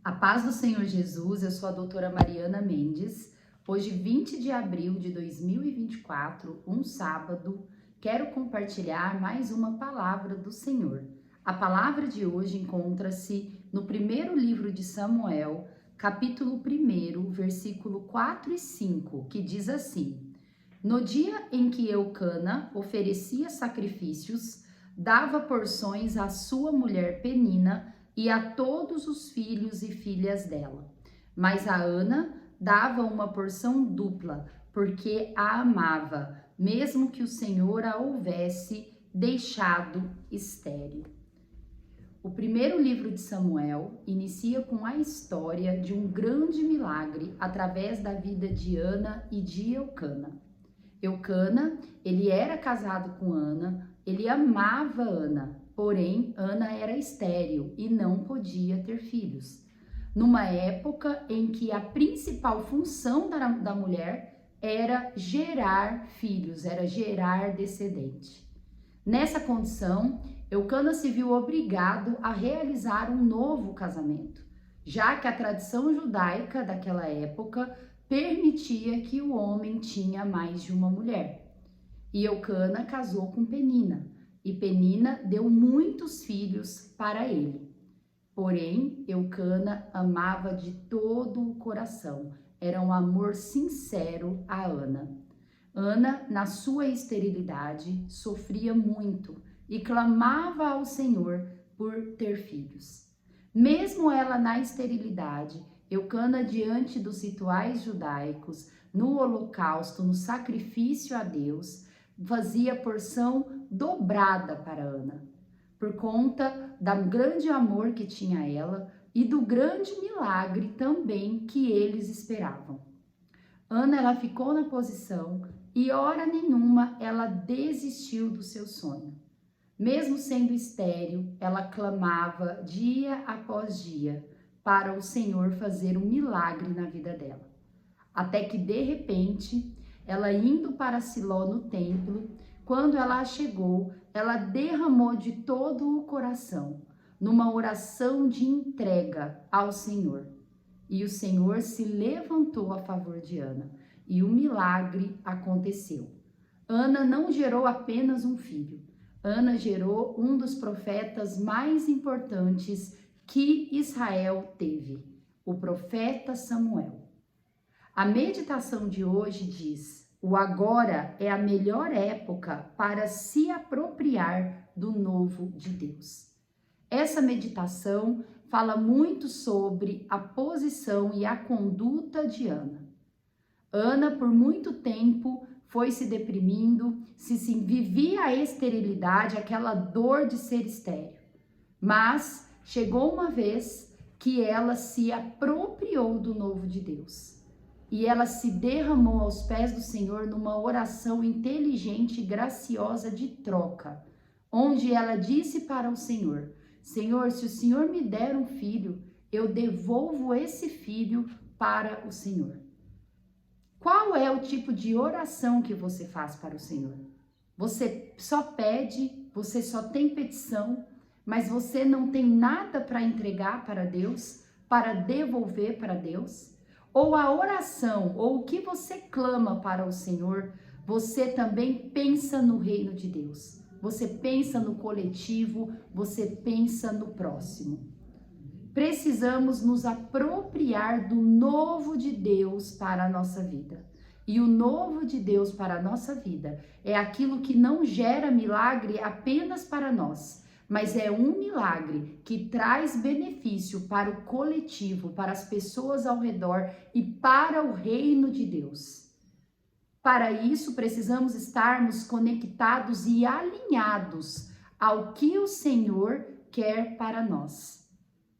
A paz do Senhor Jesus, eu sou a doutora Mariana Mendes. Hoje, 20 de abril de 2024, um sábado, quero compartilhar mais uma palavra do Senhor. A palavra de hoje encontra-se no primeiro livro de Samuel, capítulo 1, versículo 4 e 5, que diz assim: No dia em que Eucana oferecia sacrifícios, dava porções à sua mulher Penina e a todos os filhos e filhas dela. Mas a Ana dava uma porção dupla, porque a amava, mesmo que o Senhor a houvesse deixado estéril. O primeiro livro de Samuel inicia com a história de um grande milagre através da vida de Ana e de Eucana. Eucana, ele era casado com Ana, ele amava Ana, porém Ana era estéril e não podia ter filhos. Numa época em que a principal função da mulher era gerar filhos, era gerar descendente. Nessa condição, Eucana se viu obrigado a realizar um novo casamento, já que a tradição judaica daquela época permitia que o homem tinha mais de uma mulher. E Eucana casou com Penina, e Penina deu muitos filhos para ele. Porém, Eucana amava de todo o coração, era um amor sincero a Ana. Ana, na sua esterilidade, sofria muito e clamava ao Senhor por ter filhos. Mesmo ela na esterilidade, Eucana, diante dos rituais judaicos, no holocausto, no sacrifício a Deus, fazia porção dobrada para Ana, por conta do grande amor que tinha ela e do grande milagre também que eles esperavam. Ana, ela ficou na posição e hora nenhuma ela desistiu do seu sonho. Mesmo sendo estéril, ela clamava dia após dia para o Senhor fazer um milagre na vida dela. Até que, de repente, ela indo para Siló no templo, quando ela chegou, ela derramou de todo o coração, numa oração de entrega ao Senhor. E o Senhor se levantou a favor de Ana, e o milagre aconteceu. Ana não gerou apenas um filho, Ana gerou um dos profetas mais importantes que Israel teve, o profeta Samuel. A meditação de hoje diz: o agora é a melhor época para se apropriar do novo de Deus. Essa meditação fala muito sobre a posição e a conduta de Ana. Ana, por muito tempo, foi se deprimindo, vivia a esterilidade, aquela dor de ser estéril. Mas chegou uma vez que ela se apropriou do novo de Deus. E ela se derramou aos pés do Senhor numa oração inteligente e graciosa de troca, onde ela disse para o Senhor: Senhor, se o Senhor me der um filho, eu devolvo esse filho para o Senhor. Qual é o tipo de oração que você faz para o Senhor? Você só pede, você só tem petição, mas você não tem nada para entregar para Deus, para devolver para Deus? Ou a oração, ou o que você clama para o Senhor, você também pensa no reino de Deus? Você pensa no coletivo, você pensa no próximo. Precisamos nos apropriar do novo de Deus para a nossa vida. E o novo de Deus para a nossa vida é aquilo que não gera milagre apenas para nós, mas é um milagre que traz benefício para o coletivo, para as pessoas ao redor e para o reino de Deus. Para isso, precisamos estarmos conectados e alinhados ao que o Senhor quer para nós.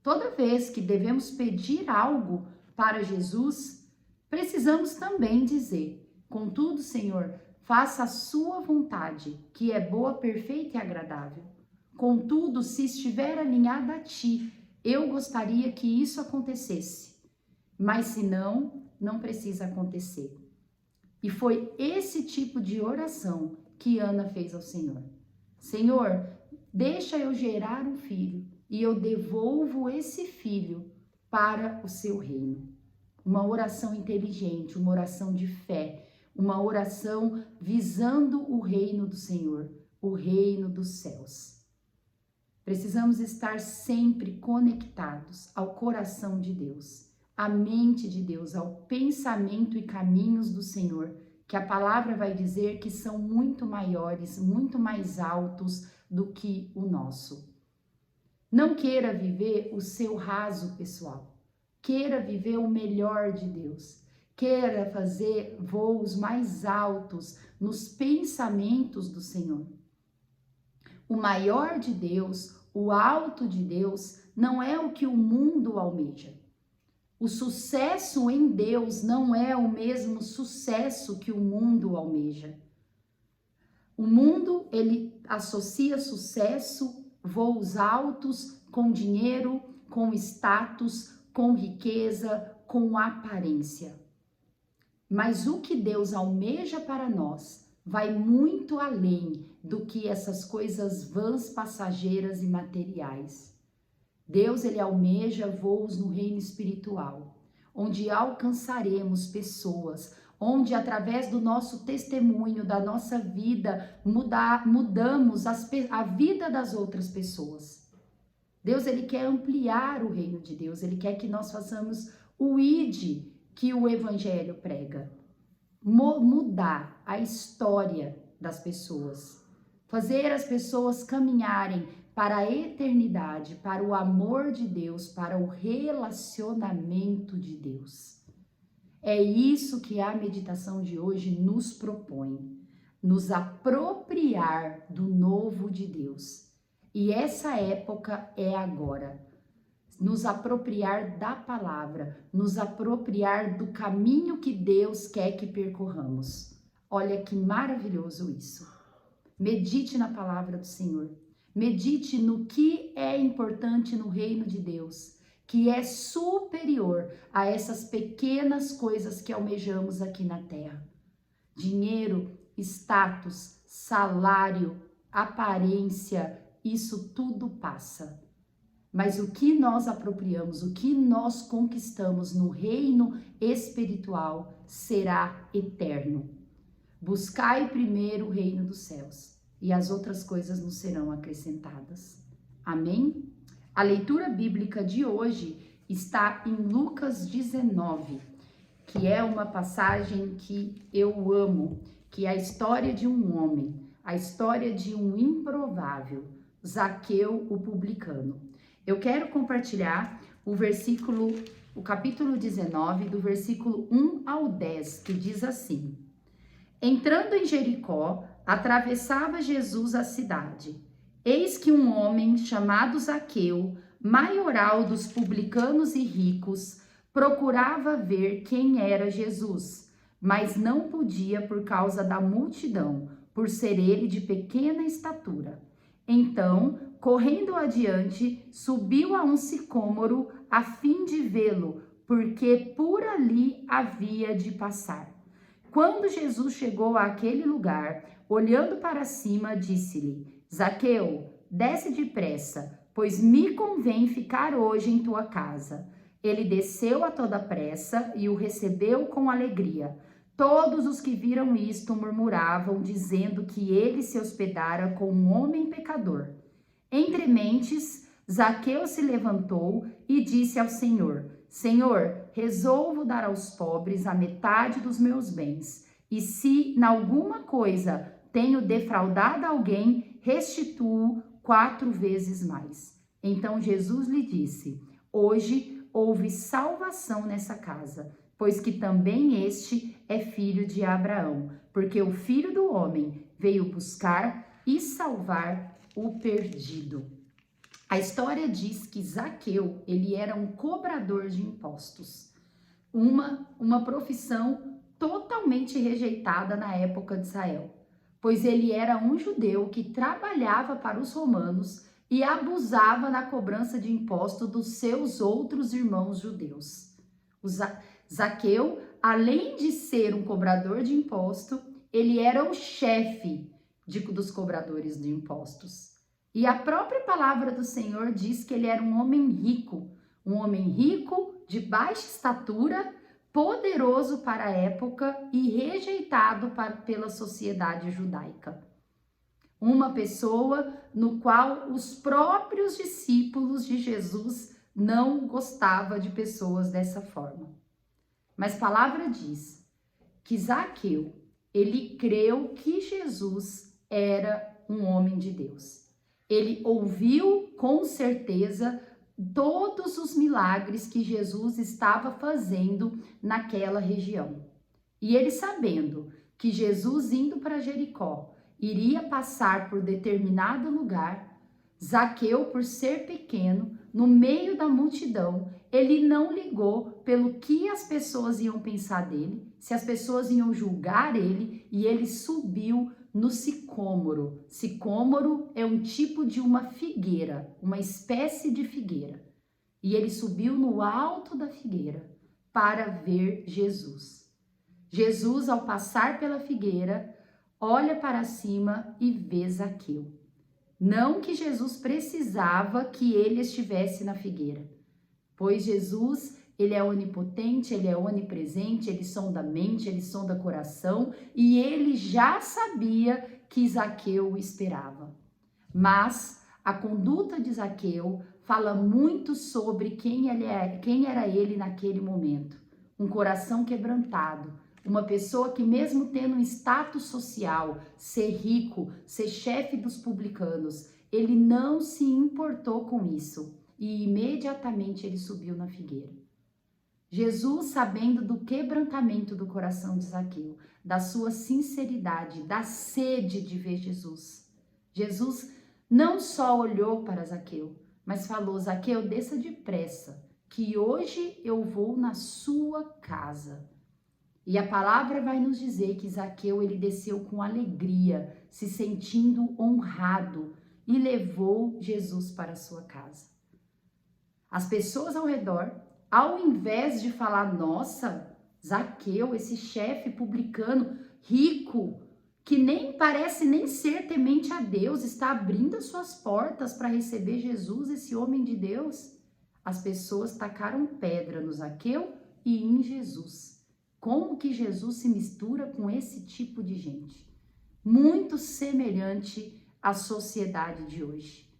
Toda vez que devemos pedir algo para Jesus, precisamos também dizer: contudo, Senhor, faça a sua vontade, que é boa, perfeita e agradável. Contudo, se estiver alinhada a ti, eu gostaria que isso acontecesse. Mas se não, não precisa acontecer. E foi esse tipo de oração que Ana fez ao Senhor. Senhor, deixa eu gerar um filho e eu devolvo esse filho para o seu reino. Uma oração inteligente, uma oração de fé, uma oração visando o reino do Senhor, o reino dos céus. Precisamos estar sempre conectados ao coração de Deus, à mente de Deus, ao pensamento e caminhos do Senhor, que a palavra vai dizer que são muito maiores, muito mais altos do que o nosso. Não queira viver o seu raso pessoal. Queira viver o melhor de Deus. Queira fazer voos mais altos nos pensamentos do Senhor. O maior de Deus, o alto de Deus, não é o que o mundo almeja. O sucesso em Deus não é o mesmo sucesso que o mundo almeja. O mundo, ele associa sucesso, voos altos, com dinheiro, com status, com riqueza, com aparência. Mas o que Deus almeja para nós vai muito além do que essas coisas vãs, passageiras e materiais. Deus, ele almeja voos no reino espiritual, onde alcançaremos pessoas, onde através do nosso testemunho, da nossa vida, mudamos a vida das outras pessoas. Deus, ele quer ampliar o reino de Deus, ele quer que nós façamos o ID que o evangelho prega. Mudar a história das pessoas, fazer as pessoas caminharem para a eternidade, para o amor de Deus, para o relacionamento de Deus. É isso que a meditação de hoje nos propõe, nos apropriar do novo de Deus. E essa época é agora. Nos apropriar da palavra, nos apropriar do caminho que Deus quer que percorramos. Olha que maravilhoso isso. Medite na palavra do Senhor. Medite no que é importante no reino de Deus, que é superior a essas pequenas coisas que almejamos aqui na terra. Dinheiro, status, salário, aparência, isso tudo passa. Mas o que nós apropriamos, o que nós conquistamos no reino espiritual será eterno. Buscai primeiro o reino dos céus e as outras coisas nos serão acrescentadas. Amém? A leitura bíblica de hoje está em Lucas 19, que é uma passagem que eu amo, que é a história de um homem, a história de um improvável, Zaqueu, o publicano. Eu quero compartilhar o capítulo 19, do versículo 1 ao 10, que diz assim: Entrando em Jericó, atravessava Jesus a cidade. Eis que um homem chamado Zaqueu, maioral dos publicanos e ricos, procurava ver quem era Jesus, mas não podia por causa da multidão, por ser ele de pequena estatura. Então, correndo adiante, subiu a um sicômoro a fim de vê-lo, porque por ali havia de passar. Quando Jesus chegou àquele lugar, olhando para cima, disse-lhe: Zaqueu, desce depressa, pois me convém ficar hoje em tua casa. Ele desceu a toda pressa e o recebeu com alegria. Todos os que viram isto murmuravam, dizendo que ele se hospedara com um homem pecador. Entre mentes, Zaqueu se levantou e disse ao Senhor: Senhor, resolvo dar aos pobres a metade dos meus bens, e se, em alguma coisa, tenho defraudado alguém, restituo 4 vezes mais. Então Jesus lhe disse: Hoje houve salvação nessa casa, pois que também este é filho de Abraão, porque o Filho do Homem veio buscar e salvar o perdido. A história diz que Zaqueu, ele era um cobrador de impostos, uma profissão totalmente rejeitada na época de Israel, pois ele era um judeu que trabalhava para os romanos e abusava na cobrança de imposto dos seus outros irmãos judeus. Zaqueu, além de ser um cobrador de imposto, ele era o chefe dos cobradores de impostos. E a própria palavra do Senhor diz que ele era um homem rico, um homem rico, de baixa estatura, poderoso para a época e rejeitado pela sociedade judaica. Uma pessoa no qual os próprios discípulos de Jesus não gostavam de pessoas dessa forma. Mas a palavra diz que Zaqueu, ele creu que Jesus era um homem de Deus. Ele ouviu com certeza todos os milagres que Jesus estava fazendo naquela região. E ele, sabendo que Jesus, indo para Jericó, iria passar por determinado lugar, Zaqueu, por ser pequeno, no meio da multidão, ele não ligou pelo que as pessoas iam pensar dele, se as pessoas iam julgar ele, e ele subiu no sicômoro. Sicômoro é um tipo de uma figueira, uma espécie de figueira. E ele subiu no alto da figueira para ver Jesus. Jesus, ao passar pela figueira, olha para cima e vê Zaqueu. Não que Jesus precisava que ele estivesse na figueira, pois Jesus, ele é onipotente, ele é onipresente, ele sonda a mente, ele sonda o coração, e ele já sabia que Zaqueu o esperava. Mas a conduta de Zaqueu fala muito sobre quem era ele naquele momento. Um coração quebrantado, uma pessoa que, mesmo tendo um status social, ser rico, ser chefe dos publicanos, ele não se importou com isso e imediatamente ele subiu na figueira. Jesus, sabendo do quebrantamento do coração de Zaqueu, da sua sinceridade, da sede de ver Jesus, Jesus não só olhou para Zaqueu, mas falou: Zaqueu, desça depressa, que hoje eu vou na sua casa. E a palavra vai nos dizer que Zaqueu, ele desceu com alegria, se sentindo honrado, e levou Jesus para a sua casa. As pessoas ao redor, ao invés de falar: nossa, Zaqueu, esse chefe publicano, rico, que nem parece nem ser temente a Deus, está abrindo as suas portas para receber Jesus, esse homem de Deus. As pessoas tacaram pedra no Zaqueu e em Jesus. Como que Jesus se mistura com esse tipo de gente? Muito semelhante à sociedade de hoje.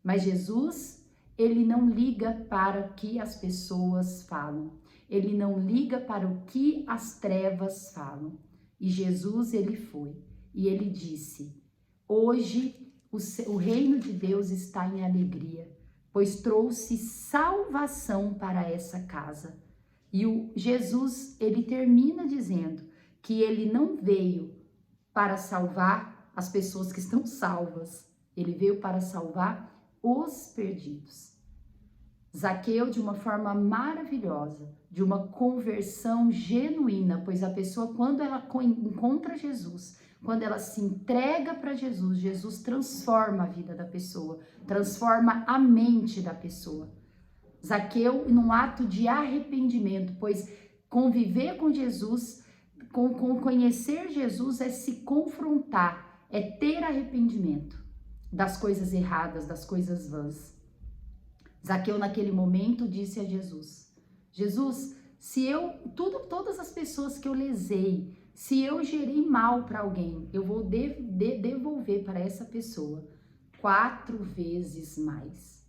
Mas Jesus, ele não liga para o que as pessoas falam. Ele não liga para o que as trevas falam. E Jesus, ele foi. E ele disse: hoje o reino de Deus está em alegria, pois trouxe salvação para essa casa. E o Jesus, ele termina dizendo que ele não veio para salvar as pessoas que estão salvas. Ele veio para salvar os perdidos. Zaqueu, de uma forma maravilhosa, de uma conversão genuína, pois a pessoa, quando ela encontra Jesus, quando ela se entrega para Jesus, Jesus transforma a vida da pessoa, transforma a mente da pessoa. Zaqueu, num ato de arrependimento, pois conviver com Jesus, conhecer Jesus é se confrontar, é ter arrependimento das coisas erradas, das coisas vãs. Zaqueu, naquele momento, disse a Jesus: Jesus, se todas as pessoas que eu lesei, se eu gerei mal para alguém, eu vou devolver para essa pessoa 4 vezes mais.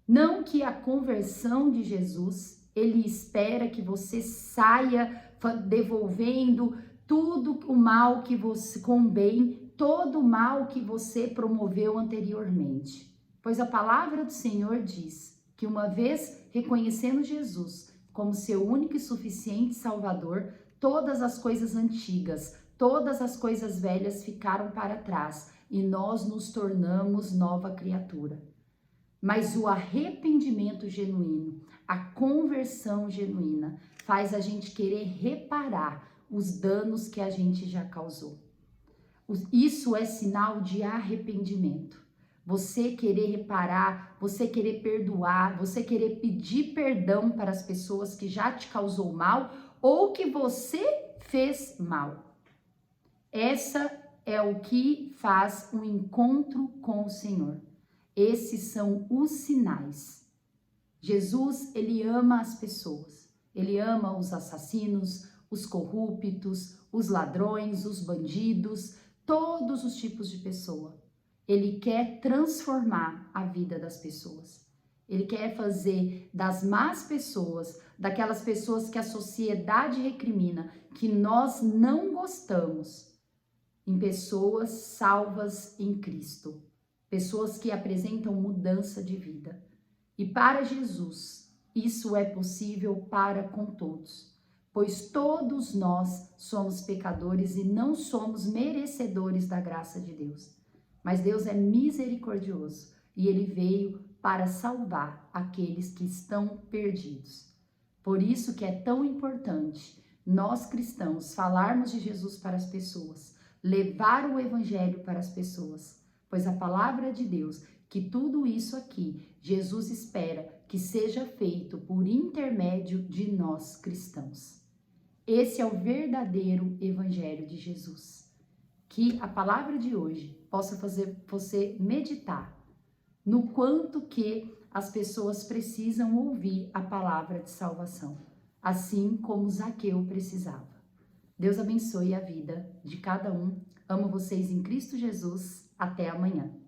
Não que a conversão de Jesus, ele espera que você saia devolvendo tudo o mal que você, com bem, todo o mal que você promoveu anteriormente. Pois a palavra do Senhor diz que, uma vez reconhecendo Jesus como seu único e suficiente Salvador, todas as coisas antigas, todas as coisas velhas ficaram para trás e nós nos tornamos nova criatura. Mas o arrependimento genuíno, a conversão genuína, faz a gente querer reparar os danos que a gente já causou. Isso é sinal de arrependimento. Você querer reparar, você querer perdoar, você querer pedir perdão para as pessoas que já te causou mal ou que você fez mal. Essa é o que faz um encontro com o Senhor. Esses são os sinais. Jesus, ele ama as pessoas. Ele ama os assassinos, os corruptos, os ladrões, os bandidos, todos os tipos de pessoa. Ele quer transformar a vida das pessoas. Ele quer fazer das más pessoas, daquelas pessoas que a sociedade recrimina, que nós não gostamos, em pessoas salvas em Cristo. Pessoas que apresentam mudança de vida. E para Jesus, isso é possível para com todos, pois todos nós somos pecadores e não somos merecedores da graça de Deus. Mas Deus é misericordioso e Ele veio para salvar aqueles que estão perdidos. Por isso que é tão importante nós cristãos falarmos de Jesus para as pessoas, levar o evangelho para as pessoas, pois a palavra de Deus, que tudo isso aqui, Jesus espera que seja feito por intermédio de nós cristãos. Esse é o verdadeiro evangelho de Jesus. Que a palavra de hoje possa fazer você meditar no quanto que as pessoas precisam ouvir a palavra de salvação, assim como Zaqueu precisava. Deus abençoe a vida de cada um. Amo vocês em Cristo Jesus. Até amanhã.